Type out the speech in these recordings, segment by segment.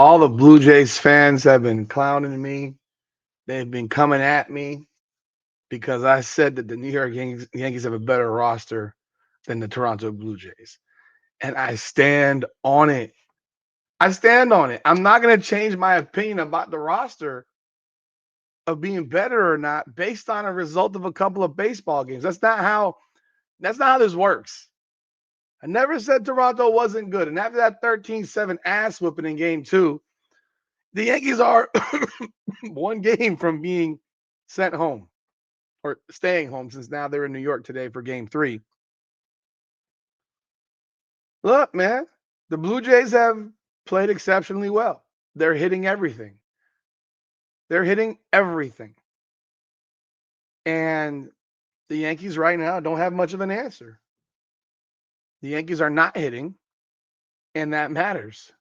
All the Blue Jays fans have been clowning me. They've been coming at me because I said that the New York Yankees have a better roster than the Toronto Blue Jays. And I stand on it. I stand on it. I'm not going to change my opinion about the roster of being better or not based on a result of a couple of baseball games. That's not how this works. I never said Toronto wasn't good. And after that 13-7 ass whooping in game 2, the Yankees are one game from being sent home or staying home since now they're in New York today for game 3. Look, man, the Blue Jays have played exceptionally well. They're hitting everything. They're hitting everything. And the Yankees right now don't have much of an answer. The Yankees are not hitting, and that matters.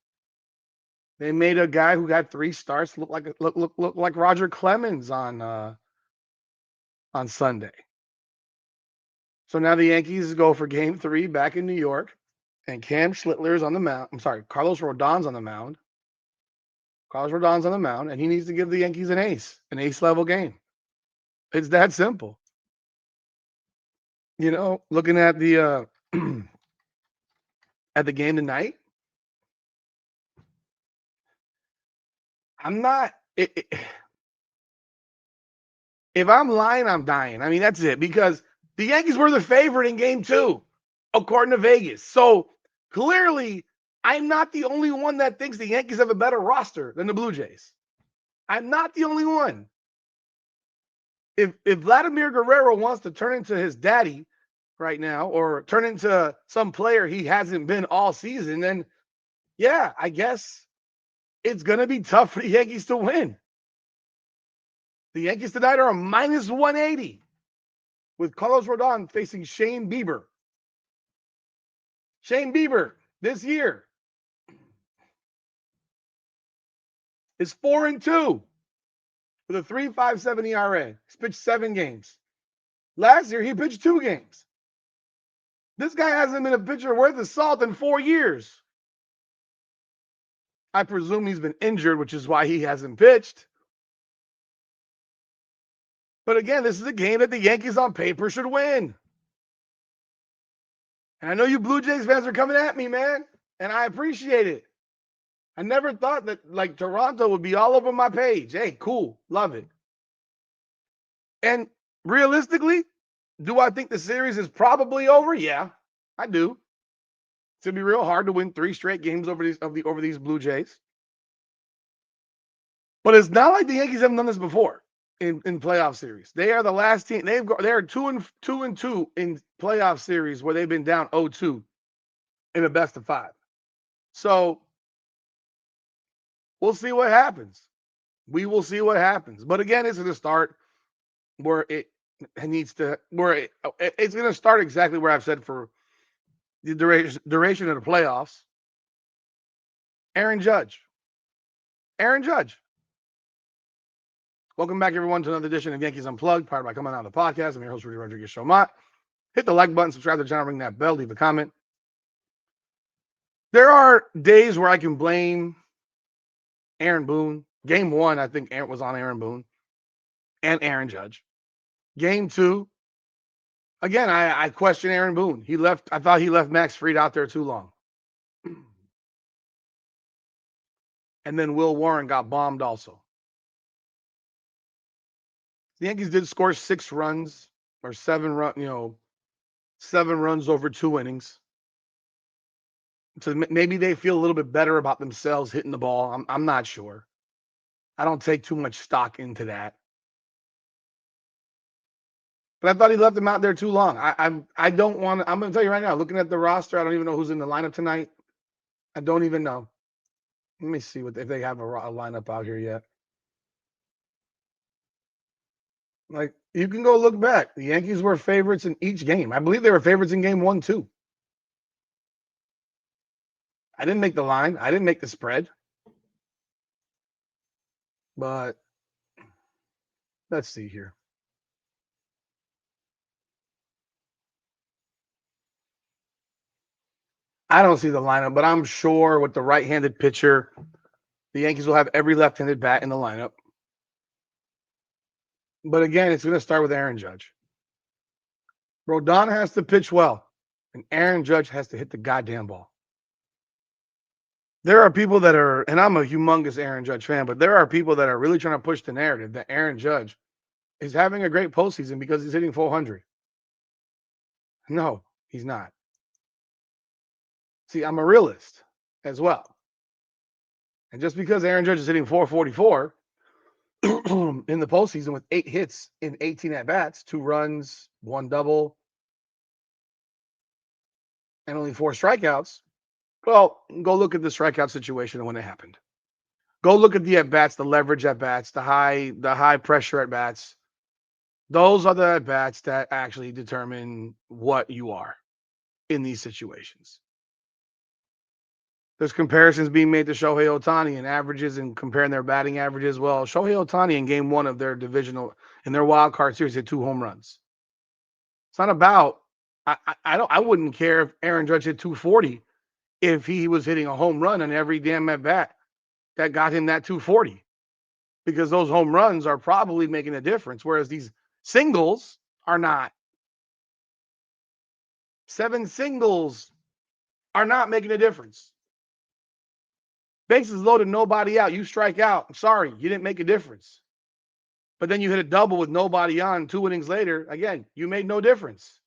They made a guy who got 3 starts look like Roger Clemens on Sunday. So now the Yankees go for game 3 back in New York, and Cam Schlittler's on the mound. I'm sorry, Carlos Rodon's on the mound. Carlos Rodon's on the mound, and he needs to give the Yankees an ace level game. It's that simple. Looking at the at the game tonight, I'm not. If I'm lying, I'm dying. I mean, that's it because the Yankees were the favorite in game 2, according to Vegas. So clearly, I'm not the only one that thinks the Yankees have a better roster than the Blue Jays. I'm not the only one. If Vladimir Guerrero wants to turn into his daddy right now or turn into some player he hasn't been all season, then yeah, I guess it's going to be tough for the Yankees to win. The Yankees tonight are a minus 180 with Carlos Rodon facing Shane Bieber. Shane Bieber this year is 4-2 with a 3.57 ERA. He's pitched 7 games. Last year, he pitched 2 games. This guy hasn't been a pitcher worth of salt in 4 years. I presume he's been injured, which is why he hasn't pitched. But again, this is a game that the Yankees on paper should win. And I know you Blue Jays fans are coming at me, man. And I appreciate it. I never thought that like Toronto would be all over my page. Hey, cool. Love it. And realistically, do I think the series is probably over? Yeah, I do. It's gonna be real hard to win 3 straight games over these Blue Jays. But it's not like the Yankees haven't done this before in playoff series. They are the last team. They are 2-2 in playoff series where they've been down 0-2 in a best of 5. So we'll see what happens. We will see what happens. But again, it's going to start where it's going to start exactly where I've said for the duration of the playoffs. Aaron Judge. Welcome back, everyone, to another edition of Yankees Unplugged, powered by Coming Out of the Podcast. I'm your host, Rudy Rodriguez Showmont. Hit the like button, subscribe to the channel, ring that bell, leave a comment. There are days where I can blame Aaron Boone. Game 1, I think Aaron was on Aaron Boone and Aaron Judge. Game 2, again, I question Aaron Boone. I thought he left Max Fried out there too long. And then Will Warren got bombed also. The Yankees did score 6 runs or 7 runs over 2 innings. So maybe they feel a little bit better about themselves hitting the ball. I'm not sure. I don't take too much stock into that. But I thought he left him out there too long. I don't want to. I'm going to tell you right now, looking at the roster, I don't even know who's in the lineup tonight. I don't even know. Let me see if they have a lineup out here yet. Like, you can go look back. The Yankees were favorites in each game. I believe they were favorites in game 1, too. I didn't make the line. I didn't make the spread. But let's see here. I don't see the lineup, but I'm sure with the right-handed pitcher The Yankees will have every left-handed bat in the lineup. But again, it's going to start with Aaron Judge. Rodon has to pitch well, and Aaron Judge has to hit the goddamn ball. There are people that are, and I'm a humongous Aaron Judge fan, but there are people that are really trying to push the narrative that Aaron Judge is having a great postseason because he's hitting 400. No, he's not. See, I'm a realist as well. And just because Aaron Judge is hitting 444 in the postseason with 8 hits in 18 at-bats, 2 runs, 1 double, and only 4 strikeouts, well, go look at the strikeout situation when it happened. Go look at the at-bats, the leverage at-bats, the high pressure at-bats. Those are the at-bats that actually determine what you are in these situations. There's comparisons being made to Shohei Ohtani and averages and comparing their batting averages. Well, Shohei Ohtani in game 1 of their divisional in their wild card series hit 2 home runs. It's not about I wouldn't care if Aaron Judge hit 240 if he was hitting a home run on every damn at bat that got him that 240, because those home runs are probably making a difference, whereas these singles are not. 7 singles are not making a difference. Bases loaded, nobody out. You strike out. I'm sorry, you didn't make a difference. But then you hit a double with nobody on 2 innings later. Again, you made no difference.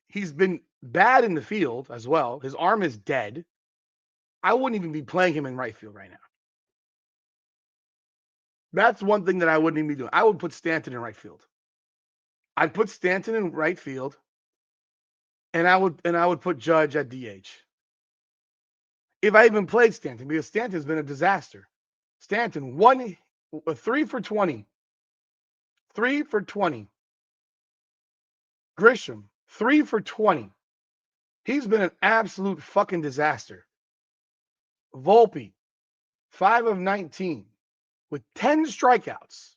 He's been bad in the field as well. His arm is dead. I wouldn't even be playing him in right field right now. That's one thing that I wouldn't even be doing. I would put Stanton in right field. I'd put Stanton in right field, and I would put Judge at DH. If I even played Stanton, because Stanton's been a disaster. Stanton, 3 for 20. 3 for 20. Grisham, 3 for 20. He's been an absolute fucking disaster. Volpe, 5 of 19 with 10 strikeouts.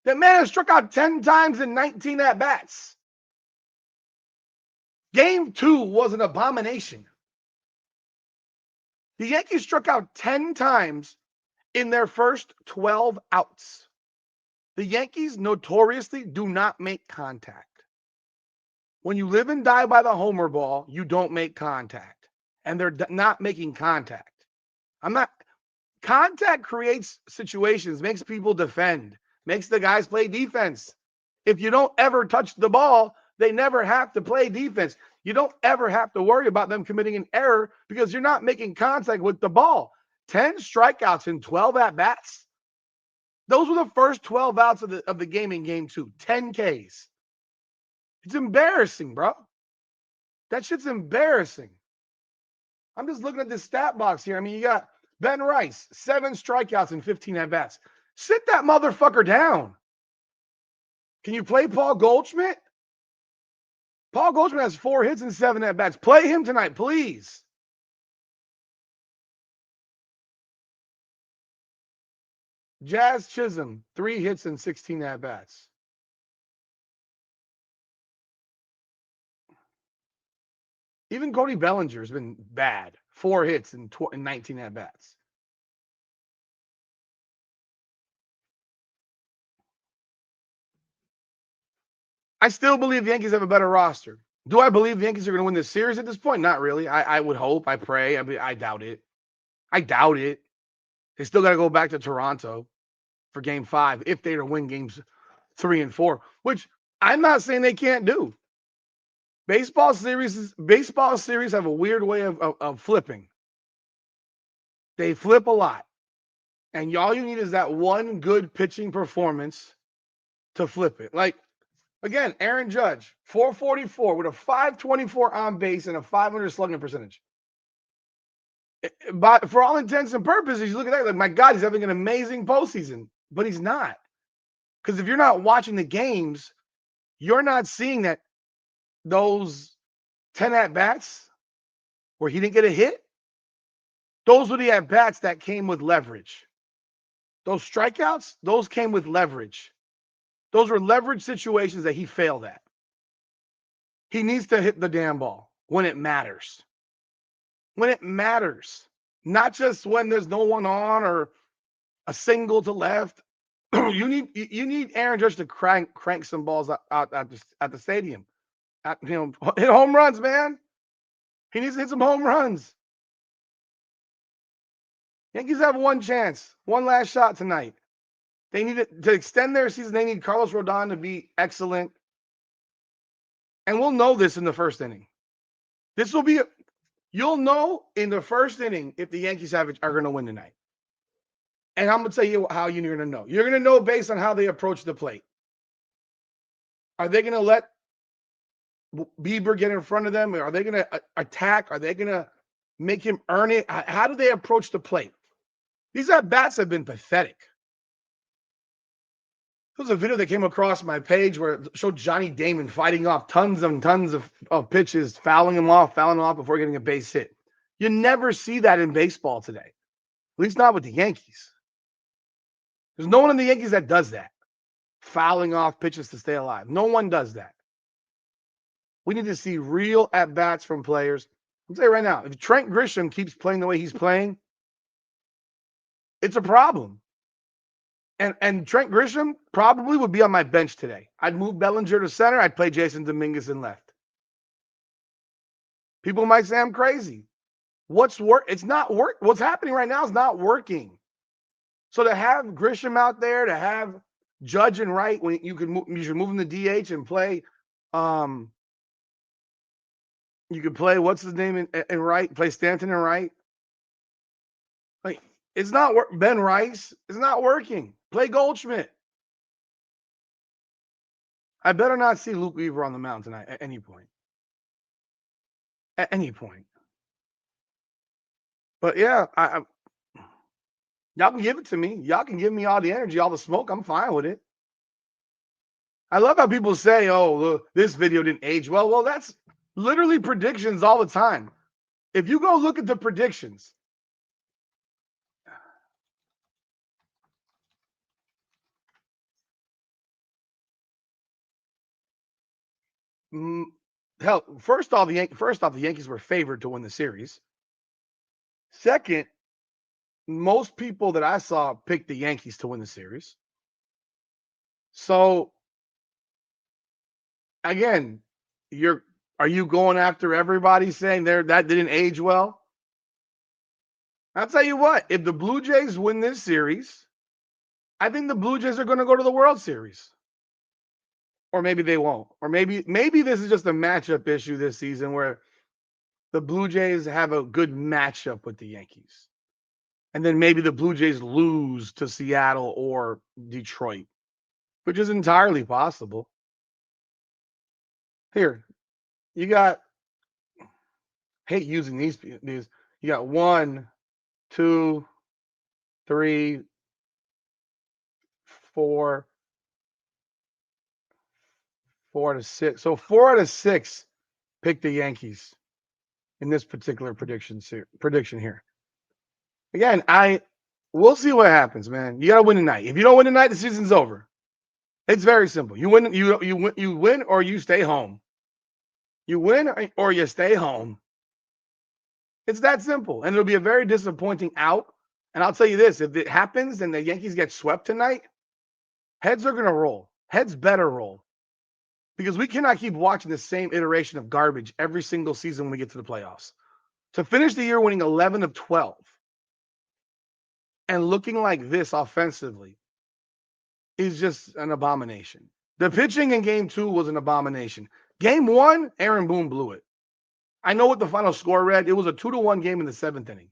That man has struck out 10 times in 19 at-bats. Game 2 was an abomination. The Yankees struck out 10 times in their first 12 outs. The Yankees notoriously do not make contact. When you live and die by the homer ball, you don't make contact. And they're not making contact. Contact creates situations, makes people defend, makes the guys play defense. If you don't ever touch the ball, they never have to play defense. You don't ever have to worry about them committing an error because you're not making contact with the ball. 10 strikeouts in 12 at-bats. Those were the first 12 outs of the game in game 2. 10 Ks. It's embarrassing, bro. That shit's embarrassing. I'm just looking at this stat box here. I mean, you got Ben Rice, 7 strikeouts in 15 at-bats. Sit that motherfucker down. Can you play Paul Goldschmidt? Paul Goldschmidt has 4 hits and 7 at-bats. Play him tonight, please. Jazz Chisholm, 3 hits and 16 at-bats. Even Cody Bellinger's been bad. 4 hits and 19 at-bats. I still believe the Yankees have a better roster. Do I believe the Yankees are going to win this series at this point? Not really. I would hope. I pray. I doubt it. I doubt it. They still got to go back to Toronto for game 5 if they were to win games 3 and 4, which I'm not saying they can't do. Baseball series have a weird way of flipping. They flip a lot. And all you need is that one good pitching performance to flip it. Like, again, Aaron Judge, 444 with a 524 on base and a 500 slugging percentage. But for all intents and purposes, you look at that, like, my God, he's having an amazing postseason. But he's not. Because if you're not watching the games, you're not seeing that those 10 at-bats where he didn't get a hit, those were the at-bats that came with leverage. Those strikeouts, those came with leverage. Those were leverage situations that he failed at. He needs to hit the damn ball when it matters. When it matters. not just when there's no one on or a single to left. you need Aaron Judge to crank some balls out at the stadium. Hit home runs, man. He needs to hit some home runs. Yankees have one chance, one last shot tonight. They need to extend their season. They need Carlos Rodon to be excellent. And we'll know this in the first inning. This will be, you'll know in the first inning if the Yankees are going to win tonight. And I'm going to tell you how you're going to know. You're going to know based on how they approach the plate. Are they going to let Bieber get in front of them? Are they going to attack? Are they going to make him earn it? How do they approach the plate? These at-bats have been pathetic. There was a video that came across my page where it showed Johnny Damon fighting off tons and tons of pitches, fouling them off before getting a base hit. You never see that in baseball today, at least not with the Yankees. There's no one in the Yankees that does that, fouling off pitches to stay alive. No one does that. We need to see real at-bats from players. I'll tell you right now, if Trent Grisham keeps playing the way he's playing, it's a problem. And Trent Grisham probably would be on my bench today. I'd move Bellinger to center. I'd play Jason Dominguez in left. People might say I'm crazy. It's not work. What's happening right now is not working. So to have Grisham out there, to have Judge and Wright, when you should move him to DH and play. You could play what's his name in right. Play Stanton and Wright. Like it's not work. Ben Rice. It's not working. Play Goldschmidt. I better not see Luke Weaver on the mound tonight at any point. At any point. But yeah, y'all can give it to me. Y'all can give me all the energy, all the smoke. I'm fine with it. I love how people say, "Oh, look, this video didn't age well." Well, that's literally predictions all the time. If you go look at the predictions, hell, first off, the Yankees were favored to win the series. Second, most people that I saw picked the Yankees to win the series. So, again, are you going after everybody saying that didn't age well? I'll tell you what, if the Blue Jays win this series, I think the Blue Jays are going to go to the World Series. Or maybe they won't. Or maybe this is just a matchup issue this season where the Blue Jays have a good matchup with the Yankees. And then maybe the Blue Jays lose to Seattle or Detroit, which is entirely possible. Here, you got, hate using these. You got 1, 2, 3, 4 out of 6. So 4 out of 6 pick the Yankees in this particular prediction here. Again, we'll see what happens, man. You got to win tonight. If you don't win tonight, the season's over. It's very simple. You win or you stay home. You win or you stay home. It's that simple. And it'll be a very disappointing out. And I'll tell you this, if it happens and the Yankees get swept tonight, heads are going to roll. Heads better roll. Because we cannot keep watching the same iteration of garbage every single season when we get to the playoffs. To finish the year winning 11 of 12 and looking like this offensively is just an abomination. The pitching in game 2 was an abomination. Game 1, Aaron Boone blew it. I know what the final score read. It was a 2-1 game in the 7th inning.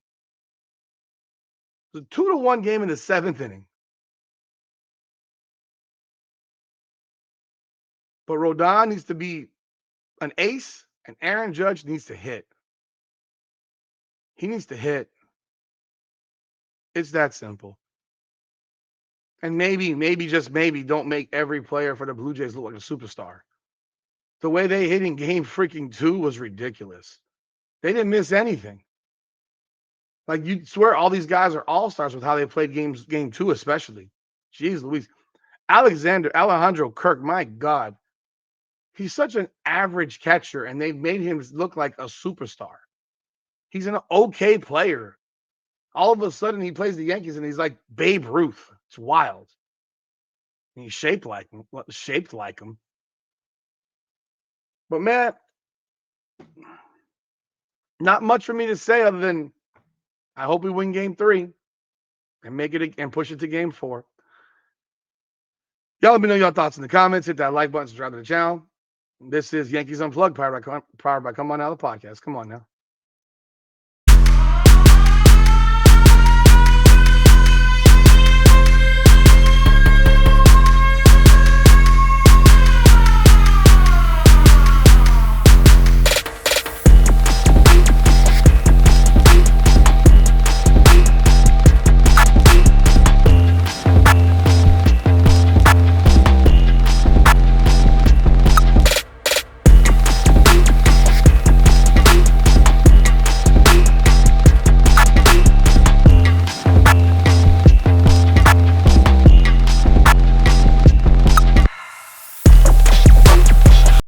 It was a 2-1 game in the 7th inning. But Rodon needs to be an ace, and Aaron Judge needs to hit. He needs to hit. It's that simple. And maybe, just maybe, don't make every player for the Blue Jays look like a superstar. The way they hit in game freaking 2 was ridiculous. They didn't miss anything. Like, you'd swear all these guys are all-stars with how they played game 2 especially. Jeez Louise. Alejandro Kirk, my God. He's such an average catcher, and they've made him look like a superstar. He's an okay player. all of a sudden he plays the Yankees and he's like Babe Ruth. It's wild. And he's shaped like him. But man, not much for me to say other than I hope we win game 3 and make it and push it to game 4. Y'all let me know your thoughts in the comments. Hit that like button, subscribe to the channel. This is Yankees Unplugged, powered by Come On Now, the podcast. Come on now.